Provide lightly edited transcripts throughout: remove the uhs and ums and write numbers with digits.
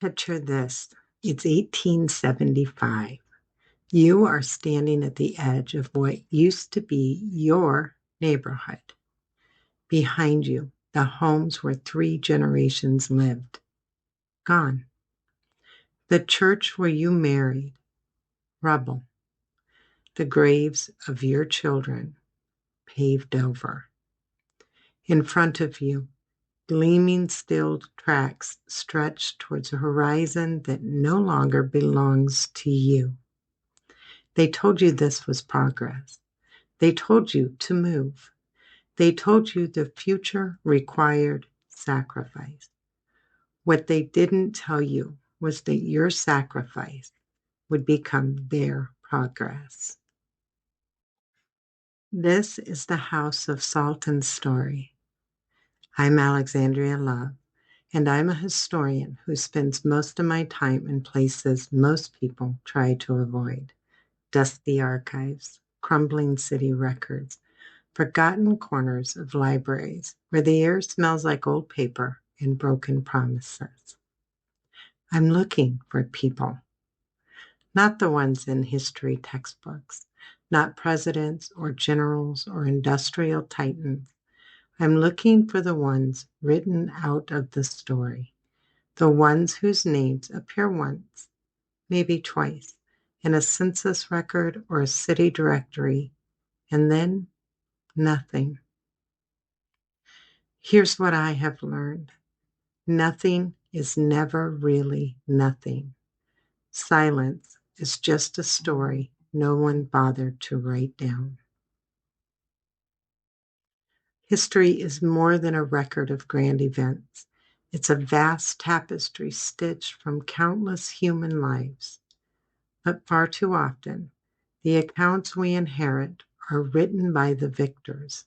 Picture this. It's 1875. You are standing at the edge of what used to be your neighborhood. Behind you, the homes where 3 generations lived. Gone. The church where you married. Rubble. The graves of your children. Paved over. In front of you, gleaming steel tracks stretch towards a horizon that no longer belongs to you. They told you this was progress. They told you to move. They told you the future required sacrifice. What they didn't tell you was that your sacrifice would become their progress. This is the House of Salt and Story. I'm Alexandria Love, and I'm a historian who spends most of my time in places most people try to avoid. Dusty archives, crumbling city records, forgotten corners of libraries where the air smells like old paper and broken promises. I'm looking for people, not the ones in history textbooks, not presidents or generals or industrial titans. I'm looking for the ones written out of the story, the ones whose names appear once, maybe twice, in a census record or a city directory, and then nothing. Here's what I have learned. Nothing is never really nothing. Silence is just a story no one bothered to write down. History is more than a record of grand events. It's a vast tapestry stitched from countless human lives. But far too often, the accounts we inherit are written by the victors,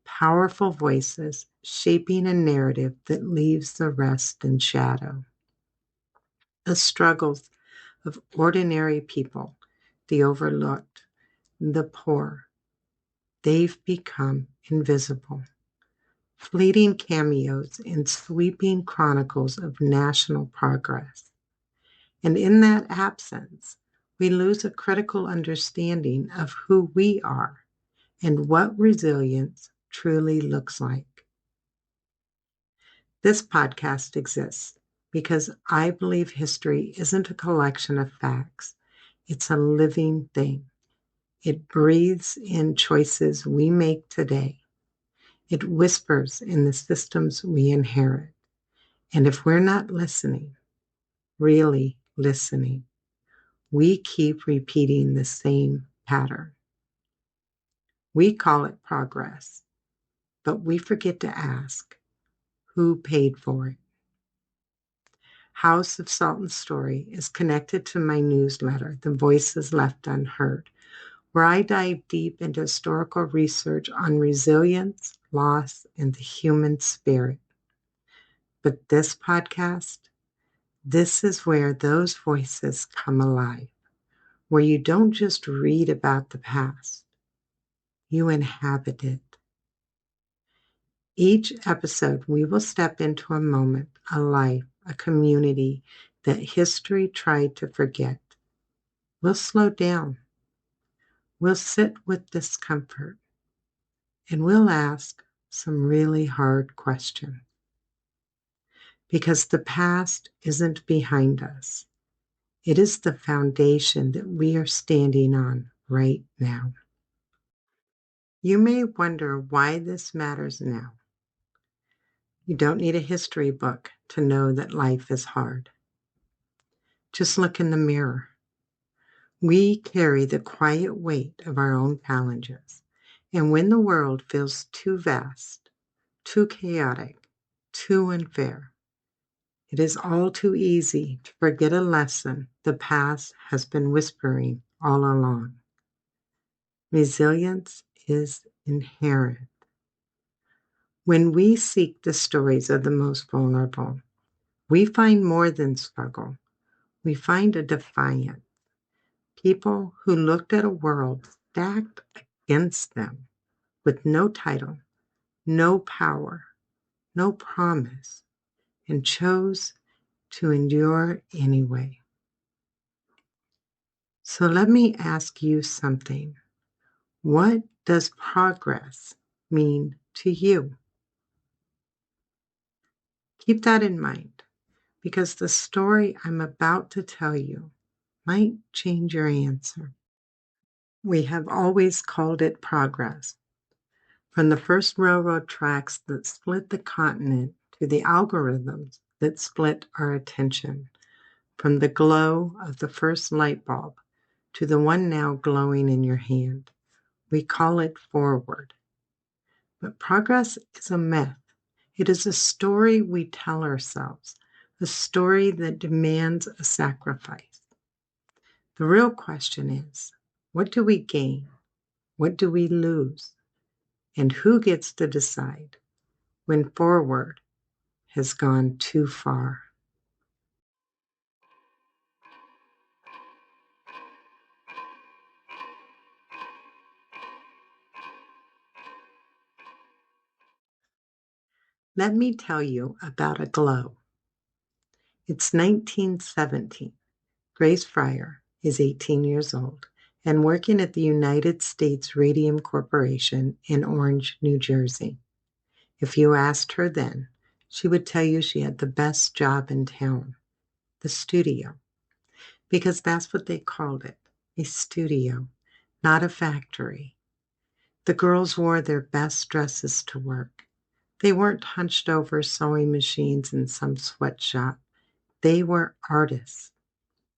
powerful voices shaping a narrative that leaves the rest in shadow. The struggles of ordinary people, the overlooked, the poor, they've become invisible. Fleeting cameos in sweeping chronicles of national progress. And in that absence, we lose a critical understanding of who we are and what resilience truly looks like. This podcast exists because I believe history isn't a collection of facts. It's a living thing. It breathes in choices we make today. It whispers in the systems we inherit. And if we're not listening, really listening, we keep repeating the same pattern. We call it progress, but we forget to ask, who paid for it? House of Salt and Story is connected to my newsletter, The Voices Left Unheard, where I dive deep into historical research on resilience, loss, and the human spirit. But this podcast, this is where those voices come alive, where you don't just read about the past, you inhabit it. Each episode, we will step into a moment, a life, a community that history tried to forget. We'll slow down. We'll sit with discomfort. And we'll ask some really hard questions. Because the past isn't behind us. It is the foundation that we are standing on right now. You may wonder why this matters now. You don't need a history book to know that life is hard. Just look in the mirror. We carry the quiet weight of our own challenges. And when the world feels too vast, too chaotic, too unfair, it is all too easy to forget a lesson the past has been whispering all along. Resilience is inherent. When we seek the stories of the most vulnerable, we find more than struggle. We find a defiant. People who looked at a world stacked against them with no title, no power, no promise, and chose to endure anyway. So let me ask you something. What does progress mean to you? Keep that in mind, because the story I'm about to tell you might change your answer. We have always called it progress. From the first railroad tracks that split the continent to the algorithms that split our attention, from the glow of the first light bulb to the one now glowing in your hand, we call it forward. But progress is a myth. It is a story we tell ourselves, a story that demands a sacrifice. The real question is, what do we gain? What do we lose? And who gets to decide when forward has gone too far? Let me tell you about a glow. It's 1917. Grace Fryer is 18 years old and working at the United States Radium Corporation in Orange, New Jersey. If you asked her then, she would tell you she had the best job in town, the studio, because that's what they called it, a studio, not a factory. The girls wore their best dresses to work. They weren't hunched over sewing machines in some sweatshop. They were artists,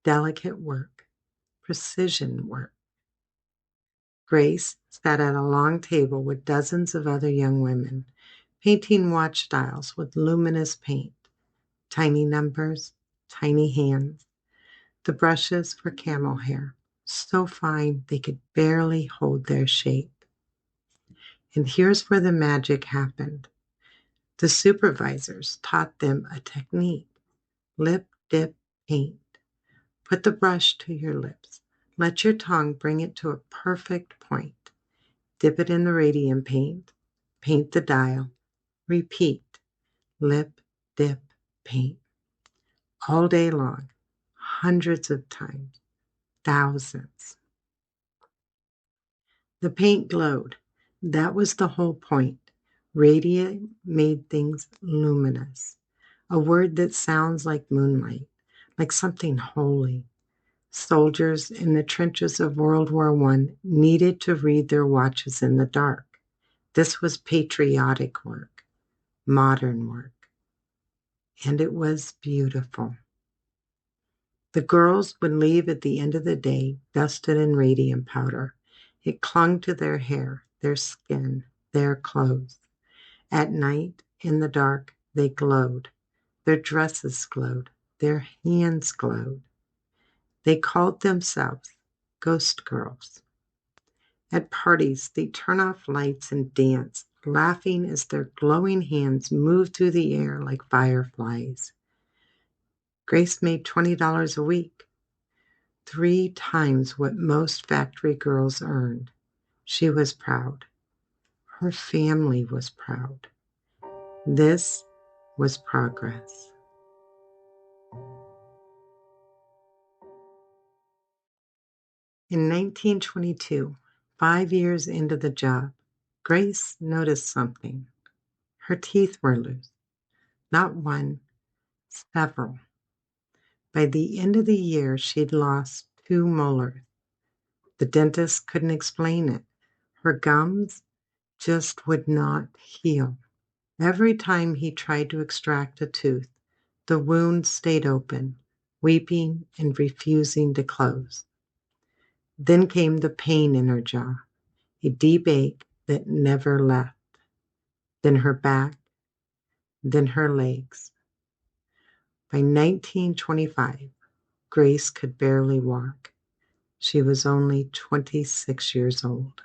delicate work, precision work. Grace sat at a long table with dozens of other young women, painting watch dials with luminous paint, tiny numbers, tiny hands. The brushes for camel hair, so fine they could barely hold their shape. And here's where the magic happened. The supervisors taught them a technique. Lip dip paint. Put the brush to your lips. Let your tongue bring it to a perfect point. Dip it in the radium paint. Paint the dial. Repeat. Lip dip paint. All day long. Hundreds of times. Thousands. The paint glowed. That was the whole point. Radium made things luminous. A word that sounds like moonlight, like something holy. Soldiers in the trenches of World War I needed to read their watches in the dark. This was patriotic work, modern work, and it was beautiful. The girls would leave at the end of the day dusted in radium powder. It clung to their hair, their skin, their clothes. At night, in the dark, they glowed. Their dresses glowed. Their hands glowed. They called themselves ghost girls. At parties, they turn off lights and dance, laughing as their glowing hands moved through the air like fireflies. Grace made $20 a week, 3 times what most factory girls earned. She was proud. Her family was proud. This was progress. In 1922, 5 years into the job, Grace noticed something. Her teeth were loose. Not one, several. By the end of the year, she'd lost 2 molars. The dentist couldn't explain it. Her gums just would not heal. Every time he tried to extract a tooth, the wound stayed open, weeping and refusing to close. Then came the pain in her jaw, a deep ache that never left. Then her back, then her legs. By 1925, Grace could barely walk. She was only 26 years old.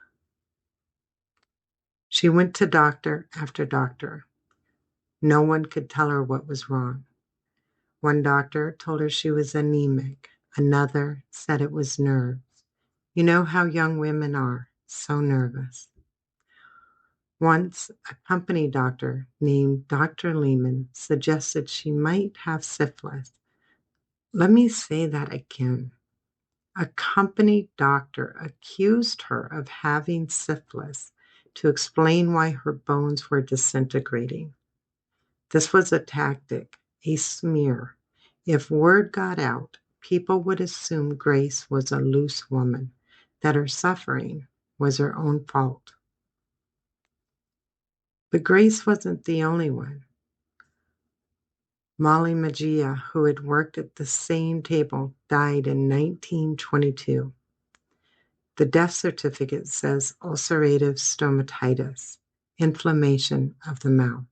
She went to doctor after doctor. No one could tell her what was wrong. One doctor told her she was anemic. Another said it was nerves. You know how young women are, so nervous. Once, a company doctor named Dr. Lehman suggested she might have syphilis, Let me say that again. A company doctor accused her of having syphilis to explain why her bones were disintegrating. This was a tactic, a smear. If word got out, people would assume Grace was a loose woman, that her suffering was her own fault. But Grace wasn't the only one. Molly Magia, who had worked at the same table, died in 1922. The death certificate says ulcerative stomatitis, inflammation of the mouth.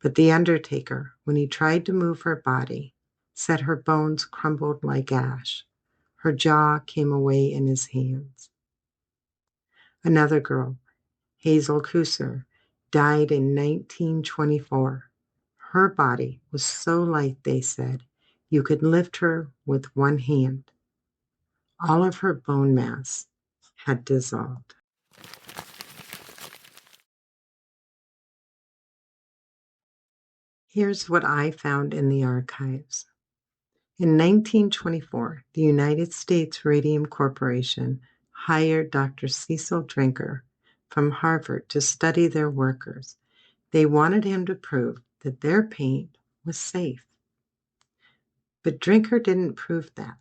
But the undertaker, when he tried to move her body, said her bones crumbled like ash. Her jaw came away in his hands. Another girl, Hazel Kusser, died in 1924. Her body was so light, they said, you could lift her with one hand. All of her bone mass had dissolved. Here's what I found in the archives. In 1924, the United States Radium Corporation hired Dr. Cecil Drinker from Harvard to study their workers. They wanted him to prove that their paint was safe. But Drinker didn't prove that.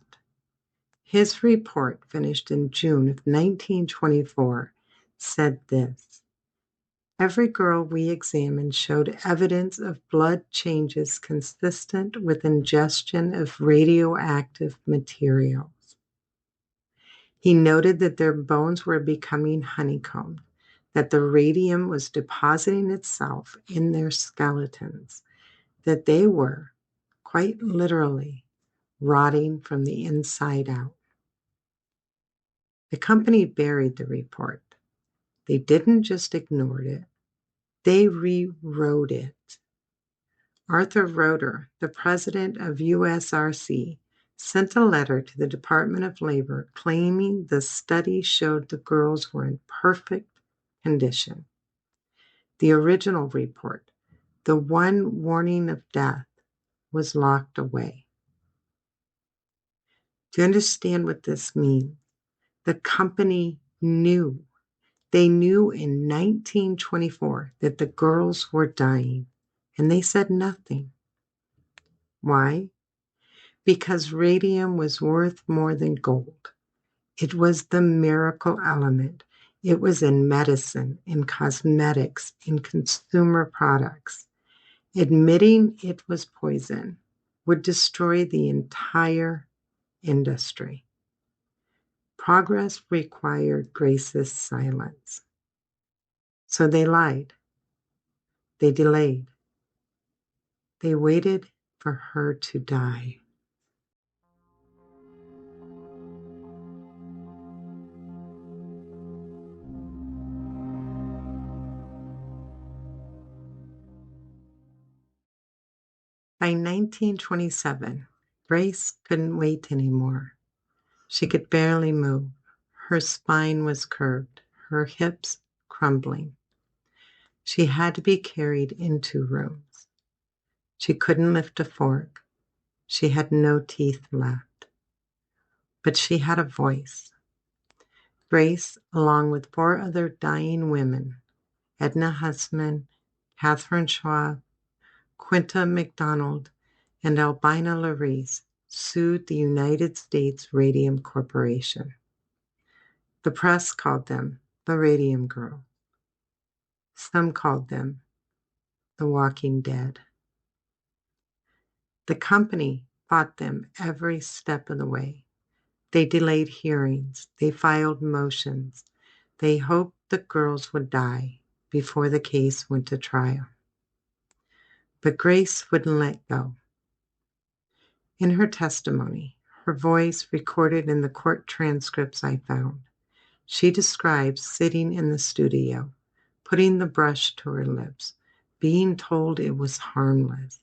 His report, finished in June of 1924, said this: every girl we examined showed evidence of blood changes consistent with ingestion of radioactive materials. He noted that their bones were becoming honeycombed, that the radium was depositing itself in their skeletons, that they were, quite literally, rotting from the inside out. The company buried the report. They didn't just ignore it, they rewrote it. Arthur Roeder, the president of USRC, sent a letter to the Department of Labor claiming the study showed the girls were in perfect condition. The original report, the one warning of death, was locked away. Do you understand what this means? The company knew. They knew in 1924 that the girls were dying, and they said nothing. Why? Because radium was worth more than gold. It was the miracle element. It was in medicine, in cosmetics, in consumer products. Admitting it was poison would destroy the entire industry. Progress required Grace's silence. So they lied. They delayed. They waited for her to die. By 1927, Grace couldn't wait anymore. She could barely move. Her spine was curved, her hips crumbling. She had to be carried into rooms. She couldn't lift a fork. She had no teeth left. But she had a voice. Grace, along with 4 other dying women, Edna Hussman, Catherine Schwab, Quinta McDonald, and Albina Larice, sued the United States Radium Corporation. The press called them the Radium Girl. Some called them the Walking Dead. The company fought them every step of the way. They delayed hearings. They filed motions. They hoped the girls would die before the case went to trial. But Grace wouldn't let go. In her testimony, her voice recorded in the court transcripts I found, she describes sitting in the studio, putting the brush to her lips, being told it was harmless.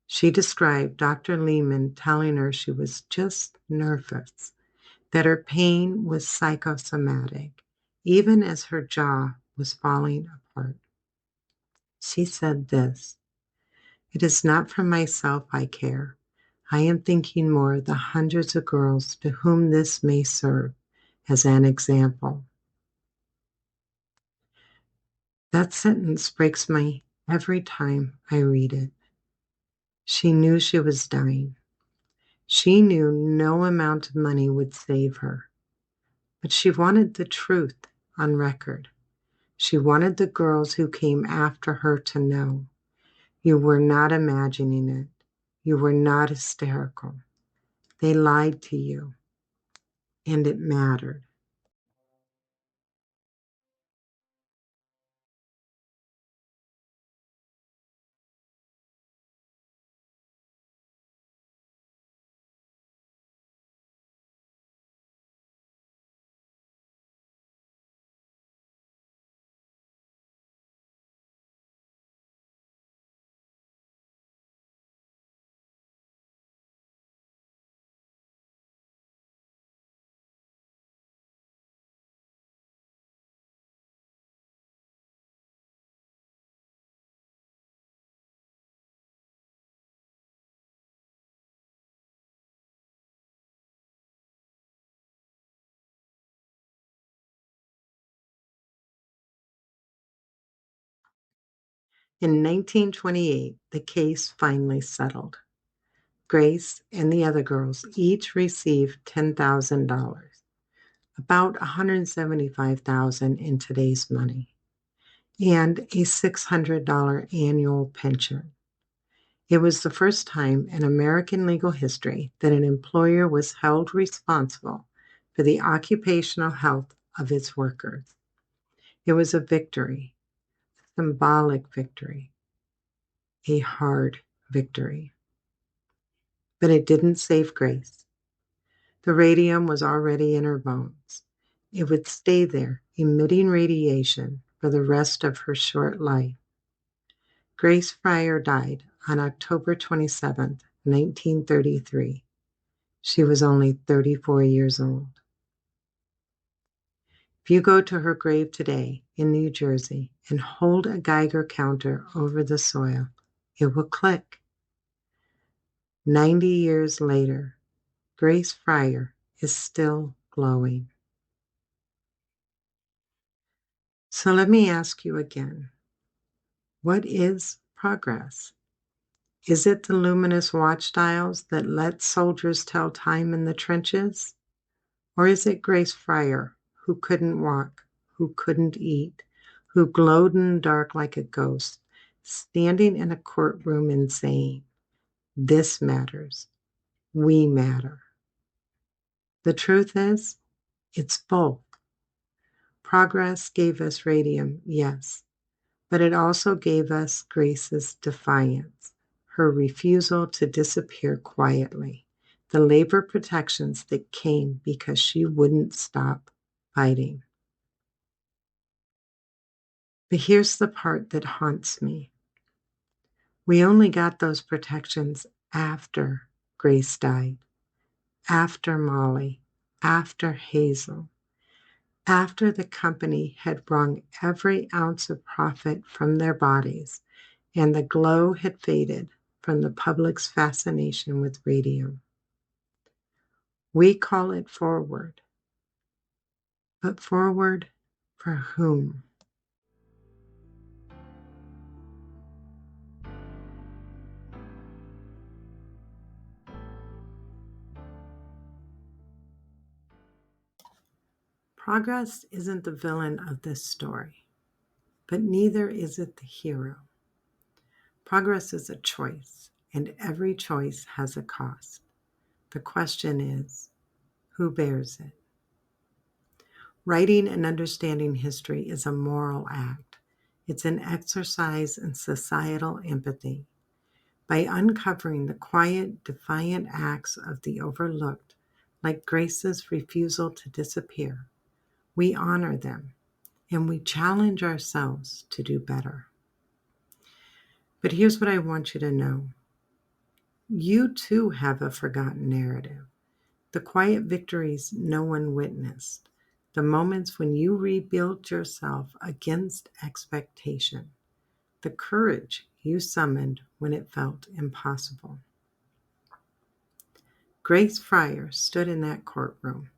She described Dr. Lehman telling her she was just nervous, that her pain was psychosomatic, even as her jaw was falling apart. She said this: "It is not for myself I care. I am thinking more of the hundreds of girls to whom this may serve as an example. That sentence breaks me every time I read it. She knew she was dying. She knew no amount of money would save her. But she wanted the truth on record. She wanted the girls who came after her to know. You were not imagining it. You were not hysterical. They lied to you, and it mattered. In 1928, the case finally settled. Grace and the other girls each received $10,000, about $175,000 in today's money, and a $600 annual pension. It was the first time in American legal history that an employer was held responsible for the occupational health of its workers. It was a victory, a symbolic victory, a hard victory. But it didn't save Grace. The radium was already in her bones. It would stay there, emitting radiation for the rest of her short life. Grace Fryer died on October 27, 1933. She was only 34 years old. If you go to her grave today in New Jersey and hold a Geiger counter over the soil, it will click. 90 years later, Grace Fryer is still glowing. So let me ask you again, what is progress? Is it the luminous watchdials that let soldiers tell time in the trenches? Or is it Grace Fryer, who couldn't walk, who couldn't eat, who glowed in the dark like a ghost, standing in a courtroom and saying, "This matters. We matter." The truth is, it's both. Progress gave us radium, yes, but it also gave us Grace's defiance, her refusal to disappear quietly, the labor protections that came because she wouldn't stop fighting. But here's the part that haunts me. We only got those protections after Grace died, after Molly, after Hazel, after the company had wrung every ounce of profit from their bodies and the glow had faded from the public's fascination with radium. We call it forward. But forward for whom? Progress isn't the villain of this story, but neither is it the hero. Progress is a choice, and every choice has a cost. The question is, who bears it? Writing and understanding history is a moral act. It's an exercise in societal empathy. By uncovering the quiet, defiant acts of the overlooked, like Grace's refusal to disappear, we honor them and we challenge ourselves to do better. But here's what I want you to know. You too have a forgotten narrative. The quiet victories no one witnessed. The moments when you rebuilt yourself against expectation. The courage you summoned when it felt impossible. Grace Fryer stood in that courtroom,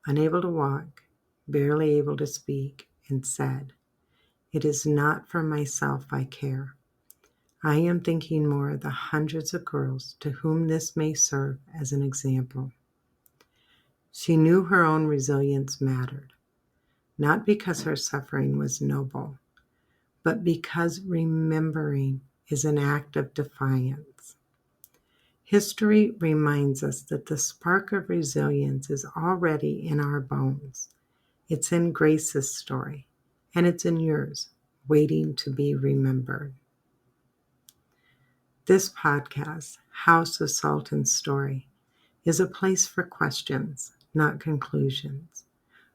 unable to walk, barely able to speak, and said, "It is not for myself I care. I am thinking more of the hundreds of girls to whom this may serve as an example." She knew her own resilience mattered, not because her suffering was noble, but because remembering is an act of defiance. History reminds us that the spark of resilience is already in our bones. It's in Grace's story, and it's in yours, waiting to be remembered. This podcast, House of Salt and Story, is a place for questions, not conclusions.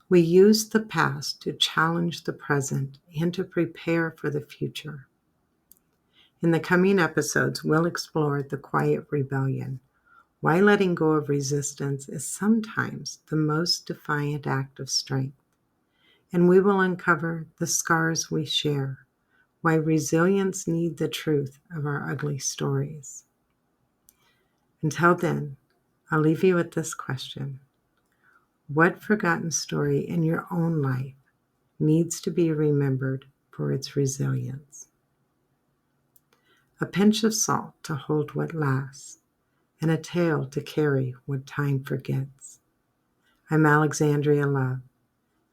We use the past to challenge the present and to prepare for the future. In the coming episodes, we'll explore the quiet rebellion, why letting go of resistance is sometimes the most defiant act of strength. And we will uncover the scars we share, why resilience needs the truth of our ugly stories. Until then, I'll leave you with this question. What forgotten story in your own life needs to be remembered for its resilience? A pinch of salt to hold what lasts, and a tale to carry what time forgets. I'm Alexandria Love.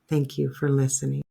Thank you for listening.